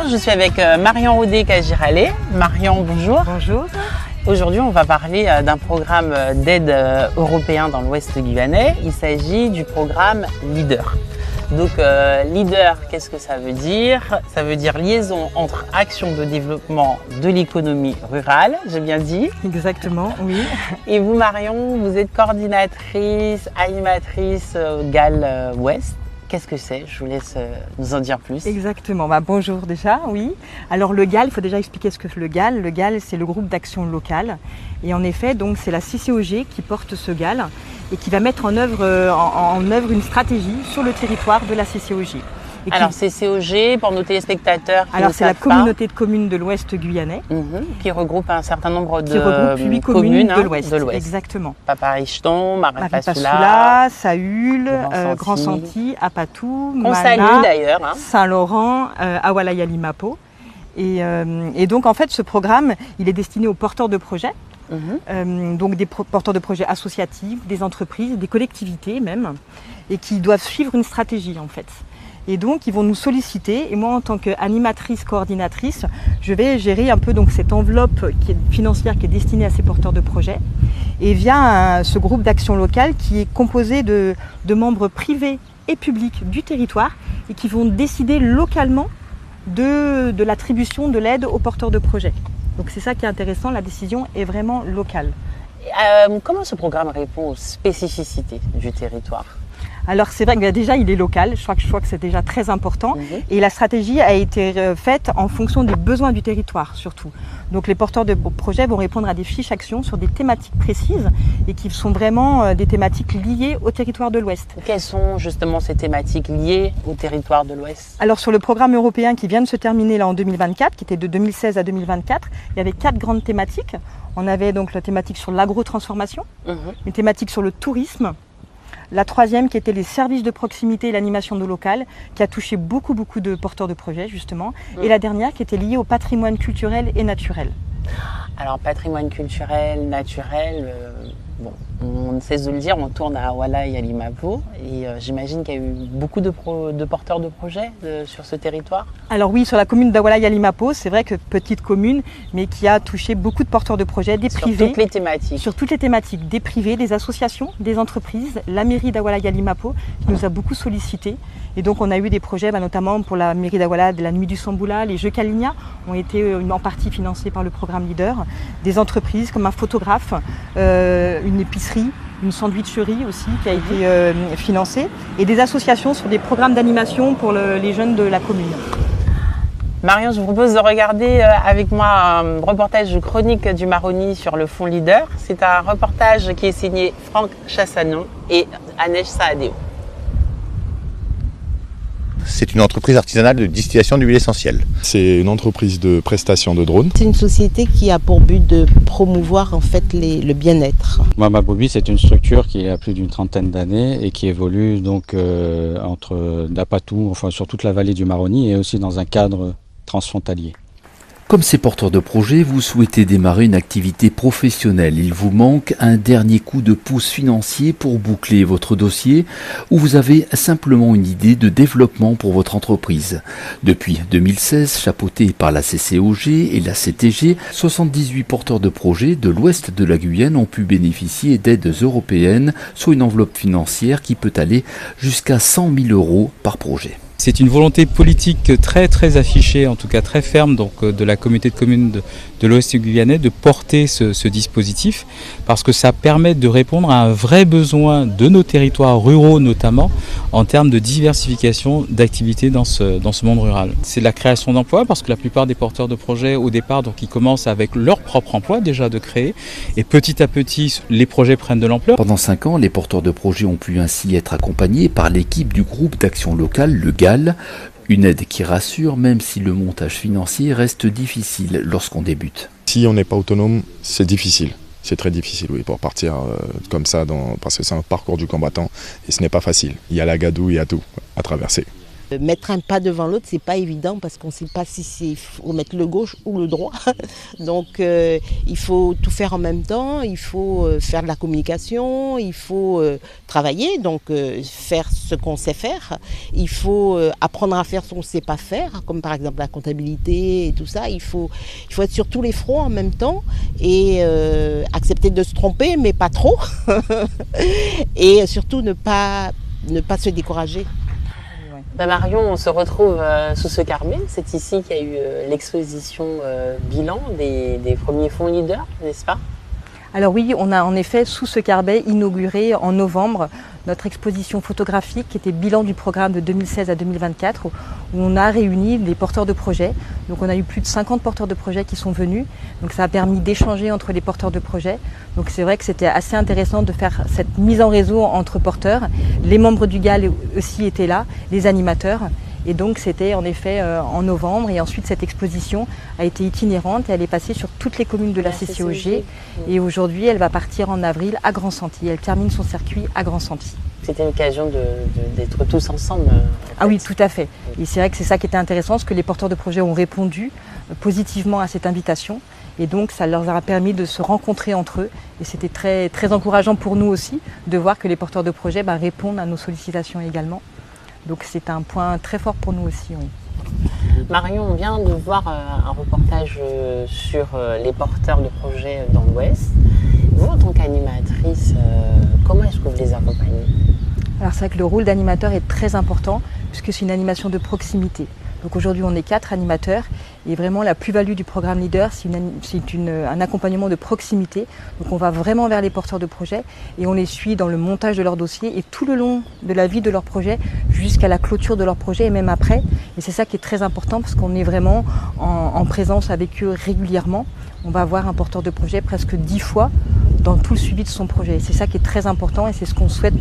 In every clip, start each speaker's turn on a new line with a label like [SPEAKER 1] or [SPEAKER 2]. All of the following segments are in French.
[SPEAKER 1] Bonjour, je suis avec Marion Audet-Kajiralé. Marion, bonjour.
[SPEAKER 2] Bonjour.
[SPEAKER 1] Aujourd'hui, on va parler d'un programme d'aide européen dans l'Ouest guyanais. Il s'agit du programme LEADER. Donc, LEADER, qu'est-ce que ça veut dire? Ça veut dire liaison entre action de développement de l'économie rurale, j'ai bien dit.
[SPEAKER 2] Exactement, oui.
[SPEAKER 1] Et vous, Marion, vous êtes coordinatrice, animatrice GAL Ouest. Qu'est-ce que c'est? Je vous laisse nous en dire plus.
[SPEAKER 2] Exactement. Bonjour déjà, oui. Alors le GAL, il faut déjà expliquer ce que c'est le GAL. Le GAL, c'est le groupe d'action locale. Et en effet, donc c'est la CCOG qui porte ce GAL et qui va mettre en œuvre une stratégie sur le territoire de la CCOG.
[SPEAKER 1] Alors CCOG, pour nos téléspectateurs qui
[SPEAKER 2] Alors
[SPEAKER 1] ne
[SPEAKER 2] c'est la
[SPEAKER 1] savent pas,
[SPEAKER 2] communauté de communes de l'Ouest guyanais.
[SPEAKER 1] qui regroupe un certain nombre de
[SPEAKER 2] Qui regroupe 8 communes de l'Ouest.
[SPEAKER 1] Exactement.
[SPEAKER 2] Exactement.
[SPEAKER 1] Paparichton,
[SPEAKER 2] Maripasoula, Saül,
[SPEAKER 1] Grand Santi,
[SPEAKER 2] Santi, Apatou,
[SPEAKER 1] qu'on salue d'ailleurs.
[SPEAKER 2] Saint-Laurent, Awalaya-Limapo. Et donc en fait ce programme, il est destiné aux porteurs de projets. Donc des porteurs de projets associatifs, des entreprises, des collectivités même, et qui doivent suivre une stratégie en fait. Et donc ils vont nous solliciter, et moi en tant qu'animatrice, coordinatrice, je vais gérer un peu donc cette enveloppe financière qui est destinée à ces porteurs de projets, et via ce groupe d'action locale qui est composé de membres privés et publics du territoire, et qui vont décider localement de l'attribution de l'aide aux porteurs de projets. Donc c'est ça qui est intéressant, la décision est vraiment locale.
[SPEAKER 1] Comment ce programme répond aux spécificités du territoire?
[SPEAKER 2] Alors c'est vrai que déjà il est local, je crois que c'est déjà très important, et la stratégie a été faite en fonction des besoins du territoire surtout. Donc les porteurs de projets vont répondre à des fiches actions sur des thématiques précises et qui sont vraiment des thématiques liées au territoire de l'Ouest.
[SPEAKER 1] Quelles sont justement ces thématiques liées au territoire de l'Ouest?
[SPEAKER 2] Alors sur le programme européen qui vient de se terminer là en 2024, qui était de 2016 à 2024, il y avait 4 grandes thématiques. On avait donc la thématique sur l'agrotransformation, une thématique sur le tourisme, la troisième qui était les services de proximité et l'animation de locale, qui a touché beaucoup de porteurs de projets justement, et la dernière qui était liée au patrimoine culturel et naturel.
[SPEAKER 1] Alors patrimoine culturel, naturel, on ne cesse de le dire, on tourne à Awalaya-Limapo, et j'imagine qu'il y a eu beaucoup de porteurs de projets sur ce territoire.
[SPEAKER 2] Alors oui, sur la commune d'Awalaya-Limapo, c'est vrai que petite commune, mais qui a touché beaucoup de porteurs de projets, des privés.
[SPEAKER 1] Sur toutes les thématiques.
[SPEAKER 2] Sur toutes les thématiques, des privés, des associations, des entreprises, la mairie d'Awalaya-Limapo qui nous a beaucoup sollicité. Et donc on a eu des projets, notamment pour la mairie d'Awalaya, de la Nuit du Samboula, les Jeux Kalinia ont été en partie financés par le programme LEADER. Des entreprises comme un photographe, une épicerie, une sandwicherie aussi qui a été financée, et des associations sur des programmes d'animation pour les jeunes de la commune.
[SPEAKER 1] Marion, je vous propose de regarder avec moi un reportage chronique du Maroni sur le fonds LEADER. C'est un reportage qui est signé Franck Chassanon et Anej Saadeo.
[SPEAKER 3] C'est une entreprise artisanale de distillation d'huile essentielle.
[SPEAKER 4] C'est une entreprise de prestation de drones.
[SPEAKER 5] C'est une société qui a pour but de promouvoir en fait le bien-être.
[SPEAKER 6] Mama Bobby, c'est une structure qui a plus d'une trentaine d'années et qui évolue donc entre Apatou, enfin sur toute la vallée du Maroni, et aussi dans un cadre transfrontalier.
[SPEAKER 7] Comme ces porteurs de projets, vous souhaitez démarrer une activité professionnelle. Il vous manque un dernier coup de pouce financier pour boucler votre dossier, ou vous avez simplement une idée de développement pour votre entreprise. Depuis 2016, chapeautés par la CCOG et la CTG, 78 porteurs de projets de l'ouest de la Guyane ont pu bénéficier d'aides européennes sur une enveloppe financière qui peut aller jusqu'à 100 000 € par projet.
[SPEAKER 8] C'est une volonté politique très affichée, en tout cas très ferme, donc de la communauté de communes de l'Ouest guyanais de porter ce dispositif, parce que ça permet de répondre à un vrai besoin de nos territoires ruraux notamment, en termes de diversification d'activités dans ce monde rural. C'est la création d'emplois, parce que la plupart des porteurs de projets au départ, donc ils commencent avec leur propre emploi déjà de créer, et petit à petit les projets prennent de l'ampleur.
[SPEAKER 7] Pendant 5 ans, les porteurs de projets ont pu ainsi être accompagnés par l'équipe du groupe d'action locale, le GAL. Une aide qui rassure, même si le montage financier reste difficile lorsqu'on débute.
[SPEAKER 4] Si on n'est pas autonome, c'est difficile. C'est très difficile, oui, pour partir comme ça, parce que c'est un parcours du combattant et ce n'est pas facile. Il y a la gadoue, il y a tout à traverser.
[SPEAKER 5] Mettre un pas devant l'autre, c'est pas évident parce qu'on ne sait pas si c'est faut mettre le gauche ou le droit. Donc il faut tout faire en même temps, il faut faire de la communication, il faut travailler, donc faire ce qu'on sait faire. Il faut apprendre à faire ce qu'on ne sait pas faire, comme par exemple la comptabilité et tout ça. Il faut être sur tous les fronts en même temps et accepter de se tromper, mais pas trop. Et surtout ne pas se décourager.
[SPEAKER 1] Marion, on se retrouve sous ce carnet. C'est ici qu'il y a eu l'exposition bilan des premiers fonds leaders, n'est-ce pas?
[SPEAKER 2] Alors oui, on a en effet sous ce carnet inauguré en novembre notre exposition photographique qui était bilan du programme de 2016 à 2024 où on a réuni des porteurs de projets. Donc on a eu plus de 50 porteurs de projets qui sont venus. Donc ça a permis d'échanger entre les porteurs de projets. Donc c'est vrai que c'était assez intéressant de faire cette mise en réseau entre porteurs. Les membres du GAL aussi étaient là, les animateurs. Et donc c'était en effet en novembre et ensuite cette exposition a été itinérante et elle est passée sur toutes les communes de la CCOG et aujourd'hui elle va partir en avril à Grand-Santi. Elle termine son circuit à Grand-Santi.
[SPEAKER 1] C'était l'occasion d'être tous ensemble.
[SPEAKER 2] Ah oui, tout à fait. Et c'est vrai que c'est ça qui était intéressant, parce que les porteurs de projets ont répondu positivement à cette invitation et donc ça leur a permis de se rencontrer entre eux et c'était très, très encourageant pour nous aussi de voir que les porteurs de projets répondent à nos sollicitations également. Donc c'est un point très fort pour nous aussi. Oui.
[SPEAKER 1] Marion, on vient de voir un reportage sur les porteurs de projets dans l'Ouest. Vous, en tant qu'animatrice, comment est-ce que vous les accompagnez?
[SPEAKER 2] Alors c'est vrai que le rôle d'animateur est très important puisque c'est une animation de proximité. Donc aujourd'hui on est 4 animateurs et vraiment la plus-value du programme Leader c'est un accompagnement de proximité. Donc on va vraiment vers les porteurs de projets et on les suit dans le montage de leur dossier et tout le long de la vie de leur projet jusqu'à la clôture de leur projet et même après. Et c'est ça qui est très important parce qu'on est vraiment en présence avec eux régulièrement. On va voir un porteur de projet presque 10 fois dans tout le suivi de son projet. C'est ça qui est très important et c'est ce qu'on souhaite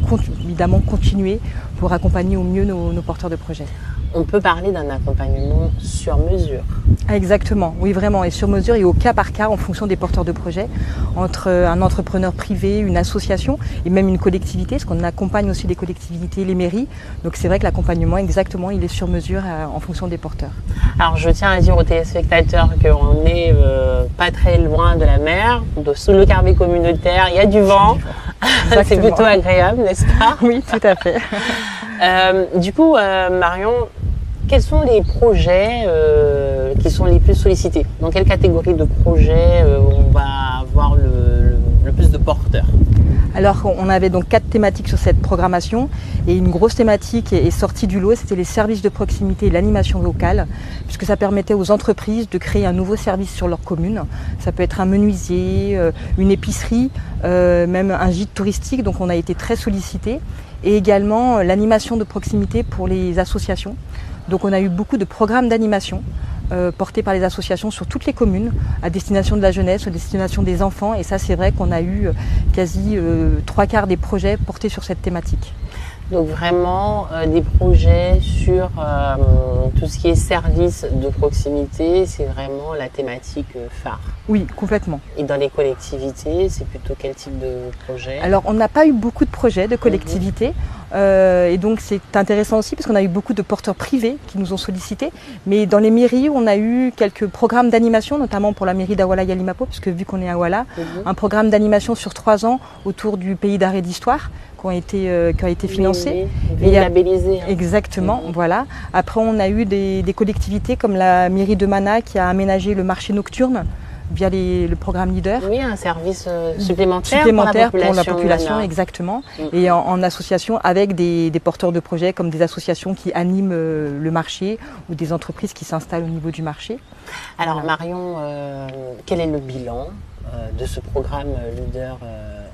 [SPEAKER 2] évidemment continuer pour accompagner au mieux nos porteurs de projets.
[SPEAKER 1] On peut parler d'un accompagnement sur mesure.
[SPEAKER 2] Exactement, oui vraiment, et sur mesure et au cas par cas en fonction des porteurs de projets, entre un entrepreneur privé, une association et même une collectivité, parce qu'on accompagne aussi les collectivités, les mairies. Donc c'est vrai que l'accompagnement exactement, il est sur mesure en fonction des porteurs.
[SPEAKER 1] Alors je tiens à dire aux téléspectateurs qu'on n'est pas très loin de la mer, sous le carnet communautaire, il y a du vent, c'est plutôt agréable, n'est-ce pas?
[SPEAKER 2] Oui, tout à fait.
[SPEAKER 1] Du coup, Marion, quels sont les projets qui sont les plus sollicités? Dans quelle catégorie de projets on va avoir le plus de porteurs?
[SPEAKER 2] Alors on avait donc 4 thématiques sur cette programmation et une grosse thématique est sortie du lot, c'était les services de proximité et l'animation locale, puisque ça permettait aux entreprises de créer un nouveau service sur leur commune. Ça peut être un menuisier, une épicerie, même un gîte touristique, donc on a été très sollicités. Et également l'animation de proximité pour les associations. Donc on a eu beaucoup de programmes d'animation portés par les associations sur toutes les communes, à destination de la jeunesse, à destination des enfants. Et ça c'est vrai qu'on a eu quasi 3/4 des projets portés sur cette thématique.
[SPEAKER 1] Donc vraiment des projets sur tout ce qui est service de proximité, c'est vraiment la thématique phare.
[SPEAKER 2] Oui, complètement.
[SPEAKER 1] Et dans les collectivités, c'est plutôt quel type de projet?
[SPEAKER 2] Alors on n'a pas eu beaucoup de projets de collectivités et donc c'est intéressant aussi parce qu'on a eu beaucoup de porteurs privés qui nous ont sollicités. Mais dans les mairies, on a eu quelques programmes d'animation, notamment pour la mairie d'Awala-Yalimapo, puisque vu qu'on est à Awala, un programme d'animation sur 3 ans autour du pays d'art et d'histoire qui a été financé.
[SPEAKER 1] Et labellisé.
[SPEAKER 2] Exactement, voilà. Après on a eu des collectivités comme la mairie de Mana qui a aménagé le marché nocturne via le programme Leader.
[SPEAKER 1] Oui, un service supplémentaire
[SPEAKER 2] pour la population exactement. Et en association avec des porteurs de projets comme des associations qui animent le marché ou des entreprises qui s'installent au niveau du marché.
[SPEAKER 1] Alors Marion, quel est le bilan de ce programme Leader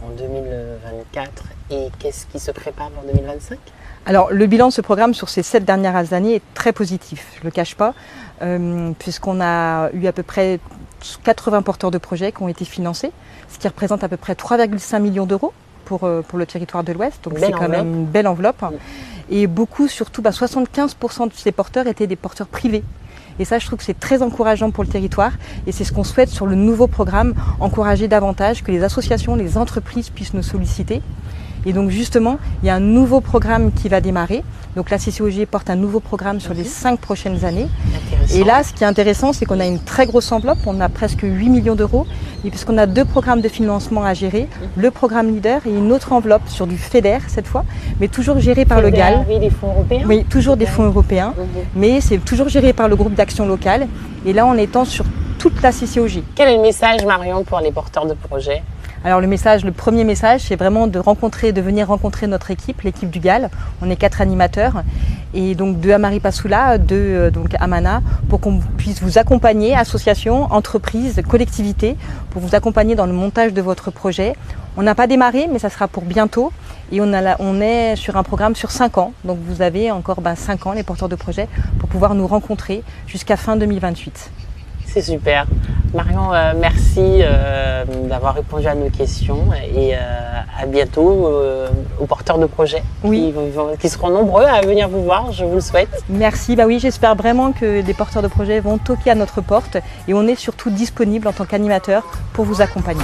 [SPEAKER 1] en 2024 et qu'est-ce qui se prépare en 2025?
[SPEAKER 2] Alors le bilan de ce programme sur ces 7 dernières années est très positif, je ne le cache pas, puisqu'on a eu à peu près 80 porteurs de projets qui ont été financés, ce qui représente à peu près 3,5 millions d'euros pour le territoire de l'Ouest, donc c'est quand même une belle enveloppe. Et beaucoup, surtout 75% de ces porteurs étaient des porteurs privés. Et ça, je trouve que c'est très encourageant pour le territoire et c'est ce qu'on souhaite sur le nouveau programme, encourager davantage que les associations, les entreprises puissent nous solliciter. Et donc justement, il y a un nouveau programme qui va démarrer. Donc la CCOG porte un nouveau programme sur les 5 prochaines années. Et là, ce qui est intéressant, c'est qu'on a une très grosse enveloppe, on a presque 8 millions d'euros, et puisqu'on a 2 programmes de financement à gérer, le programme Leader et une autre enveloppe sur du FEDER cette fois, mais toujours géré par le GAL.
[SPEAKER 1] Oui, des fonds européens.
[SPEAKER 2] Oui, toujours des fonds européens, mais c'est toujours géré par le groupe d'action locale. Et là, on étend sur toute la CCOG.
[SPEAKER 1] Quel est le message, Marion, pour les porteurs de projets ?
[SPEAKER 2] Alors le premier message, c'est vraiment de venir rencontrer notre équipe, l'équipe du GAL. On est 4 animateurs, et donc 2 à Maripasoula, 2 donc à Mana, pour qu'on puisse vous accompagner, associations, entreprises, collectivités, pour vous accompagner dans le montage de votre projet. On n'a pas démarré, mais ça sera pour bientôt, et on est sur un programme sur 5 ans. Donc vous avez encore 5 ans, les porteurs de projets, pour pouvoir nous rencontrer jusqu'à fin 2028.
[SPEAKER 1] C'est super. Marion, merci d'avoir répondu à nos questions et à bientôt aux porteurs de projets qui seront nombreux à venir vous voir, je vous le souhaite.
[SPEAKER 2] Merci, oui, j'espère vraiment que les porteurs de projets vont toquer à notre porte et on est surtout disponible en tant qu'animateur pour vous accompagner.